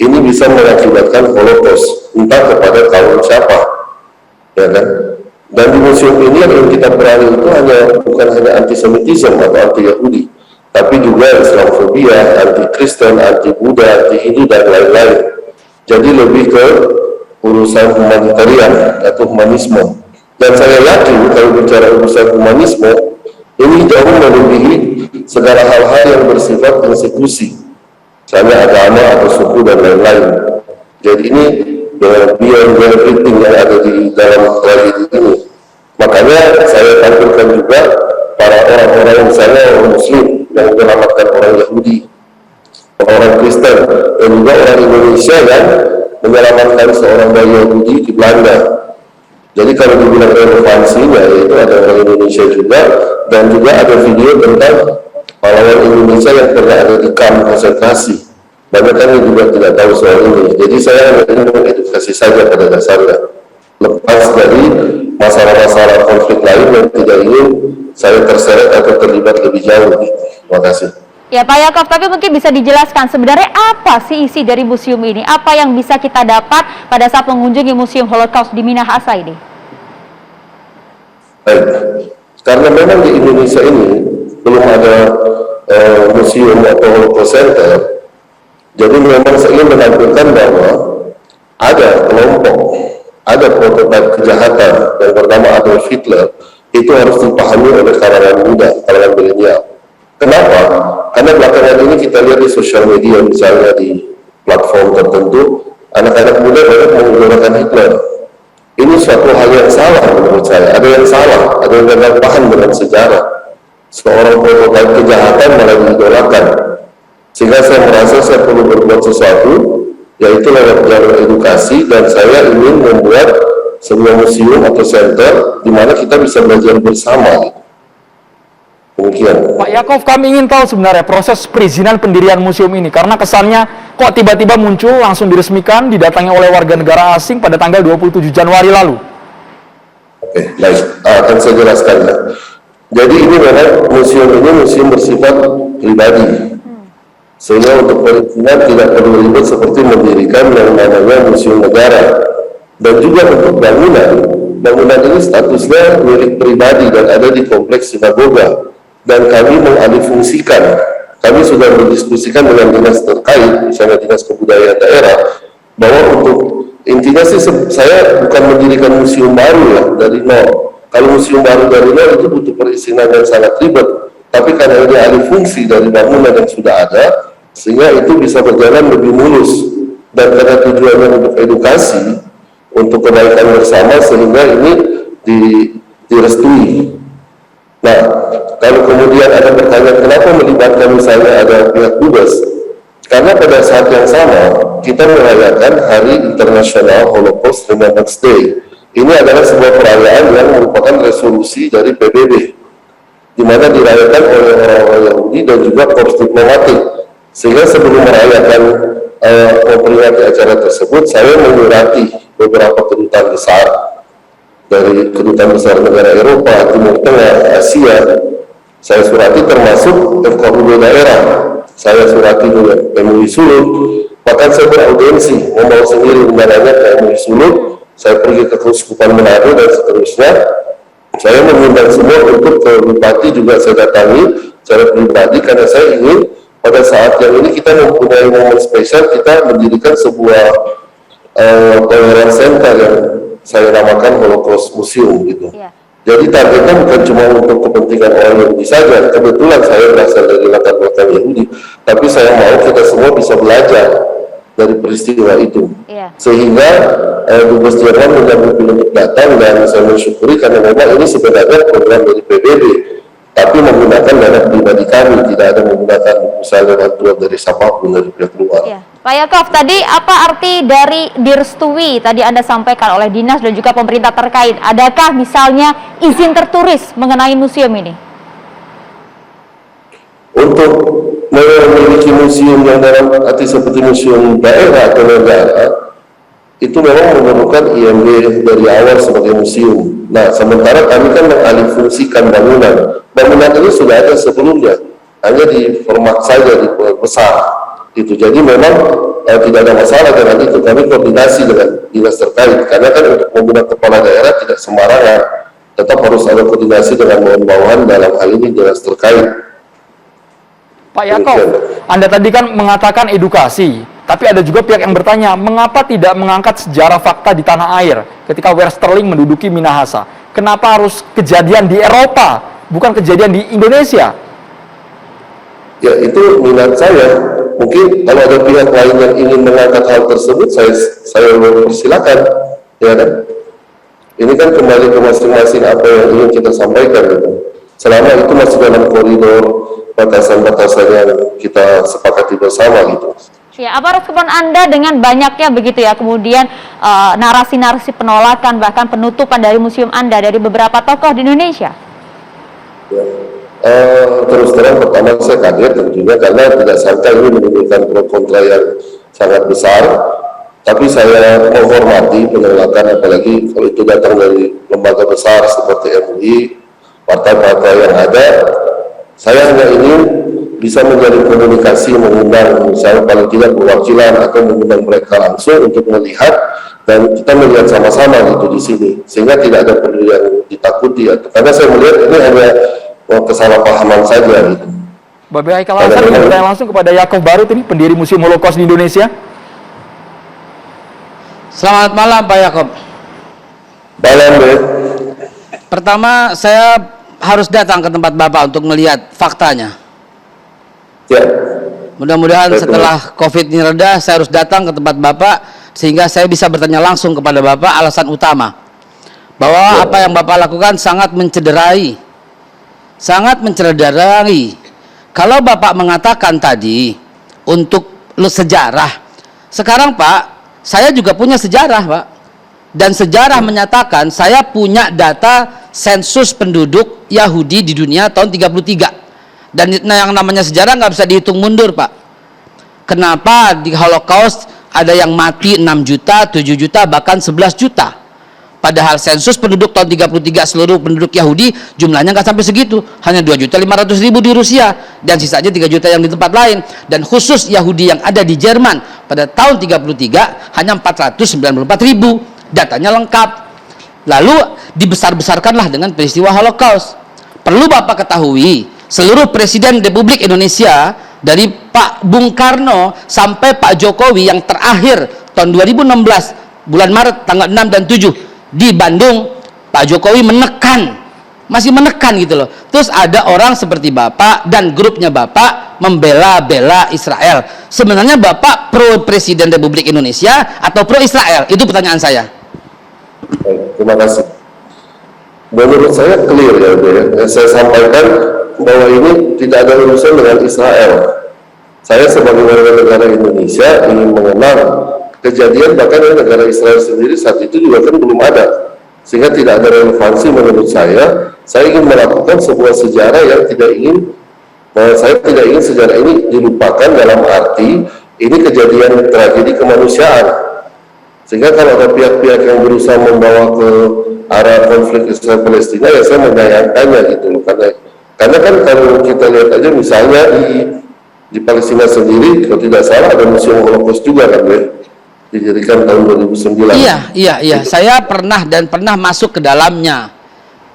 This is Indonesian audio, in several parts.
ini bisa mengakibatkan Holocaust, entah kepada kaum siapa, ya kan? Dan di museum ini yang kita perangi itu bukan hanya antisemitisme atau anti-Yahudi, tapi juga Islamofobia, anti-Kristen, anti-Buddha, anti-Hindu, dan lain-lain. Jadi lebih ke urusan humanitarian atau humanisme. Dan saya yakin kalau bicara urusan humanisme, ini jauh melebihi segala hal-hal yang bersifat persekusi, misalnya agama atau suku dan lain-lain. Jadi ini beyond everything yang ada di dalam tragedi ini. Makanya saya tampilkan juga para orang-orang misalnya orang Muslim yang menyelamatkan orang Yahudi, orang Kristen, dan juga orang Indonesia yang menyelamatkan seorang bayi Yahudi di Belanda. Jadi kalau dibilang relevansinya, yaitu ada orang Indonesia juga, dan juga ada video tentang pahlawan Indonesia yang pernah ada di kamp konsentrasi. Banyak kan yang juga tidak tahu soal ini. Jadi saya ingin mengedukasi saja pada dasarnya, lepas dari masalah-masalah konflik lain yang tidak ingin saya terseret atau terlibat lebih jauh. Terima kasih. Ya Pak Yaakov, tapi mungkin bisa dijelaskan sebenarnya apa sih isi dari museum ini? Apa yang bisa kita dapat pada saat mengunjungi Museum Holocaust di Minahasa ini? Baik, karena memang di Indonesia ini belum ada museum atau Holocaust Center, jadi memang saya ingin menampilkan bahwa ada kelompok, ada prototipe kejahatan yang bernama Adolf Hitler, itu harus dipahami oleh kalangan muda, kalangan milenial. Kenapa? Karena belakangan ini kita lihat di sosial media, misalnya di platform tertentu, anak-anak muda banyak menggunakan Hitler. Ini suatu hal yang salah menurut saya. Ada yang salah, ada yang gagal paham dengan sejarah. Seorang prototipe kejahatan malah diidolakan. Sehingga saya merasa saya perlu berbuat sesuatu, yaitu lewat jalur edukasi, dan saya ingin membuat sebuah museum atau center di mana kita bisa belajar bersama. Demikian. Pak Yaakov, kami ingin tahu sebenarnya proses perizinan pendirian museum ini, karena kesannya kok tiba-tiba muncul langsung diresmikan, didatangi oleh warga negara asing pada tanggal 27 Januari lalu. Oke, baik. Akan saya jelaskan ya. Jadi ini memang museum bersifat pribadi. Sehingga untuk perizinan tidak perlu ribet seperti mendirikan yang namanya museum negara. Dan juga untuk bangunan ini statusnya milik pribadi dan ada di kompleks sinagoga. Dan kami mengalihfungsikan, kami sudah berdiskusikan dengan dinas terkait, misalnya dinas kebudayaan daerah, bahwa untuk intinya sih saya bukan mendirikan museum baru ya dari nol. Kalau museum baru dari nol itu butuh perizinan yang sangat ribet, tapi karena ini alih fungsi dari bangunan yang sudah ada, sehingga itu bisa berjalan lebih mulus, dan karena tujuannya untuk edukasi, untuk kebaikan bersama, sehingga ini direstui. Nah, kalau kemudian ada pertanyaan kenapa melibatkan misalnya ada pihak Dubes, karena pada saat yang sama kita merayakan Hari Internasional Holocaust Remembrance Day. Ini adalah sebuah perayaan yang merupakan resolusi dari PBB, di mana dirayakan oleh orang-orang Yahudi dan juga korps diplomatik. Sehingga sebelum merayakan memperingati acara tersebut, saya menyurati beberapa kedutaan besar, dari kedutaan besar negara Eropa, Timur Tengah, Asia. Saya surati termasuk FKUB daerah. Saya surati juga MUI Sulut. Bahkan saya beraudiensi, membawa sendiri undangannya ke MUI Sulut. Saya pergi ke Keuskupan Manado dan seterusnya. Saya mengundang semua untuk ke Bupati juga saya datangi secara pribadi, karena saya ingin pada saat yang ini kita mempunyai momen spesial, kita mendirikan sebuah tolerance center yang saya namakan Holocaust Museum gitu. Yeah. Jadi targetnya bukan cuma untuk kepentingan orang Yahudi saja. Kebetulan saya berasal dari latar belakang Yahudi, tapi saya mau kita semua bisa belajar dari peristiwa itu. Yeah. Sehingga Dubes Jerman menyambut untuk datang, dan saya mensyukuri karena memang ini sebenarnya program dari PBB, tapi menggunakan dana pribadi kami, tidak ada menggunakan misalnya bantuan dari siapapun dari pihak luar. Yeah. Pak Yaakov, tadi apa arti dari direstui tadi Anda sampaikan oleh dinas dan juga pemerintah terkait? Adakah misalnya izin tertulis mengenai museum ini? Untuk memiliki museum yang dalam arti seperti museum daerah atau negara, itu memang memerlukan IMB dari awal sebagai museum. Nah, sementara kami kan mengalihfungsikan bangunan. Bangunan ini sudah ada sebelumnya, hanya di format saja, di besar. Itu jadi memang tidak ada masalah dengan itu. Kami koordinasi dengan dinas terkait, karena kan untuk membuat kepala daerah tidak sembarangan, tetap harus ada koordinasi dengan bawahan dalam hal ini dinas terkait. Pak Yakob, Anda tadi kan mengatakan edukasi, tapi ada juga pihak yang bertanya, mengapa tidak mengangkat sejarah fakta di tanah air ketika Westerling menduduki Minahasa? Kenapa harus kejadian di Eropa, bukan kejadian di Indonesia? Ya, itu minat saya. Mungkin kalau ada pihak lain yang ingin mengangkat hal tersebut, saya persilakan, ya kan? Ini kan kembali ke masing-masing apa yang ingin kita sampaikan, gitu. Selama itu masih dalam koridor batasan-batasan yang kita sepakati bersama, gitu. Ya, apa respon Anda dengan banyaknya begitu ya, kemudian narasi-narasi penolakan bahkan penutupan dari museum Anda dari beberapa tokoh di Indonesia? Ya. Terus terang pertama saya kaget tentunya, karena tidak sangka ini menimbulkan pro kontra yang sangat besar. Tapi saya menghormati penolakan, apalagi kalau itu datang dari lembaga besar seperti MUI, partai-partai yang ada. Saya hanya ingin bisa menjadi komunikasi, mengundang misalnya paling tidak perwakilan atau mengundang mereka langsung untuk melihat, dan kita melihat sama-sama gitu di sini, sehingga tidak ada perlu yang ditakuti. Karena saya melihat ini hanya kesalahpahaman saja gitu. Bapak Haikal Hasan ingin bertanya langsung kepada Yakob Barut, ini pendiri Museum Holocaust di Indonesia. Selamat malam Pak Yakob. Malam, Pertama saya harus datang ke tempat Bapak untuk melihat faktanya. Ya. Mudah-mudahan setelah COVID ini reda, saya harus datang ke tempat Bapak sehingga saya bisa bertanya langsung kepada Bapak alasan utama bahwa apa yang Bapak lakukan sangat mencederai. Kalau Bapak mengatakan tadi untuk sejarah, sekarang Pak, saya juga punya sejarah Pak, dan sejarah menyatakan saya punya data sensus penduduk Yahudi di dunia tahun 33, dan yang namanya sejarah nggak bisa dihitung mundur Pak. Kenapa di Holocaust ada yang mati 6 juta, 7 juta, bahkan 11 juta, padahal sensus penduduk tahun 33 seluruh penduduk Yahudi jumlahnya nggak sampai segitu, hanya 2.500.000 di Rusia dan sisanya 3 juta yang di tempat lain. Dan khusus Yahudi yang ada di Jerman pada tahun 33 hanya 494.000, datanya lengkap. Lalu dibesar-besarkanlah dengan peristiwa Holocaust. Perlu Bapak ketahui, seluruh Presiden Republik Indonesia dari Pak Bung Karno sampai Pak Jokowi yang terakhir tahun 2016 bulan Maret tanggal 6 dan 7 di Bandung, Pak Jokowi masih menekan gitu loh. Terus ada orang seperti Bapak dan grupnya Bapak membela-bela Israel. Sebenarnya Bapak pro Presiden Republik Indonesia atau pro Israel? Itu pertanyaan saya. Baik, terima kasih. Menurut saya clear ya, saya sampaikan bahwa ini tidak ada urusan dengan Israel. Saya sebagai warga negara Indonesia ingin mengenal kejadian, bahkan negara Israel sendiri saat itu juga kan belum ada, sehingga tidak ada relevansi menurut saya. Saya ingin melakukan sebuah sejarah yang saya tidak ingin sejarah ini dilupakan dalam arti ini kejadian tragedi kemanusiaan, sehingga kalau ada pihak-pihak yang berusaha membawa ke arah konflik Israel Palestina, ya saya menyayangkannya gitu loh. Karena kan kalau kita lihat aja misalnya di Palestina sendiri, kalau tidak salah ada museum Holocaust juga kan ya, didirikan tahun 2009. Iya. Saya pernah masuk ke dalamnya.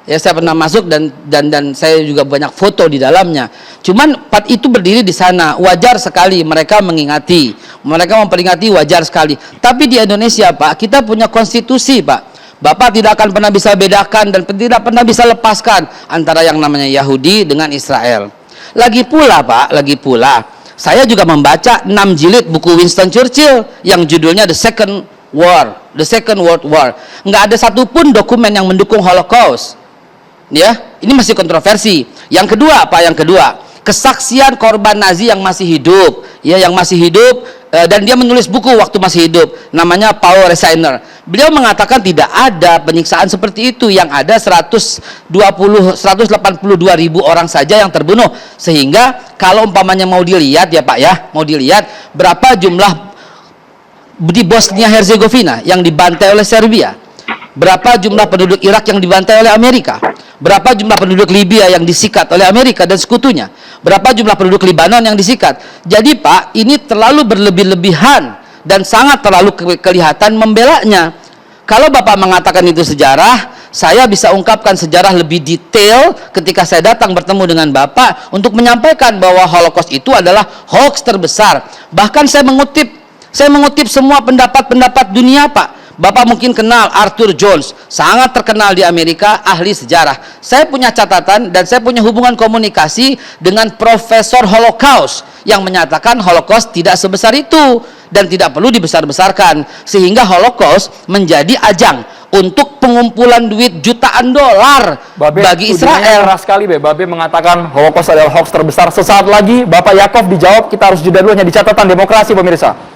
Ya, saya pernah masuk dan saya juga banyak foto di dalamnya. Cuman part itu berdiri di sana, wajar sekali mereka memperingati, wajar sekali. Tapi di Indonesia Pak, kita punya konstitusi Pak. Bapak tidak akan pernah bisa bedakan dan tidak pernah bisa lepaskan antara yang namanya Yahudi dengan Israel. Lagi pula Pak, saya juga membaca 6 jilid buku Winston Churchill yang judulnya The Second World War. Nggak ada satupun dokumen yang mendukung Holocaust. Ya, ini masih kontroversi. Yang kedua apa? Kesaksian korban Nazi yang masih hidup, dan dia menulis buku waktu masih hidup, namanya Paul Resigner. Beliau mengatakan tidak ada penyiksaan seperti itu, yang ada 182.000 orang saja yang terbunuh. Sehingga kalau umpamanya mau dilihat ya Pak ya, berapa jumlah di Bosnia Herzegovina yang dibantai oleh Serbia, berapa jumlah penduduk Irak yang dibantai oleh Amerika, berapa jumlah penduduk Libya yang disikat oleh Amerika dan sekutunya, berapa jumlah penduduk Lebanon yang disikat. Jadi Pak, ini terlalu berlebih-lebihan dan sangat terlalu kelihatan membelanya. Kalau Bapak mengatakan itu sejarah, saya bisa ungkapkan sejarah lebih detail ketika saya datang bertemu dengan Bapak untuk menyampaikan bahwa Holocaust itu adalah hoax terbesar. Bahkan saya mengutip semua pendapat-pendapat dunia, Pak. Bapak mungkin kenal Arthur Jones, sangat terkenal di Amerika, ahli sejarah. Saya punya catatan dan saya punya hubungan komunikasi dengan Profesor Holocaust yang menyatakan Holocaust tidak sebesar itu dan tidak perlu dibesar-besarkan, sehingga Holocaust menjadi ajang untuk pengumpulan duit jutaan dolar bagi Israel. Keras sekali, Babe mengatakan Holocaust adalah hoax terbesar. Sesaat lagi Bapak Yakov dijawab. Kita harus jeda dulu, hanya di catatan demokrasi pemirsa.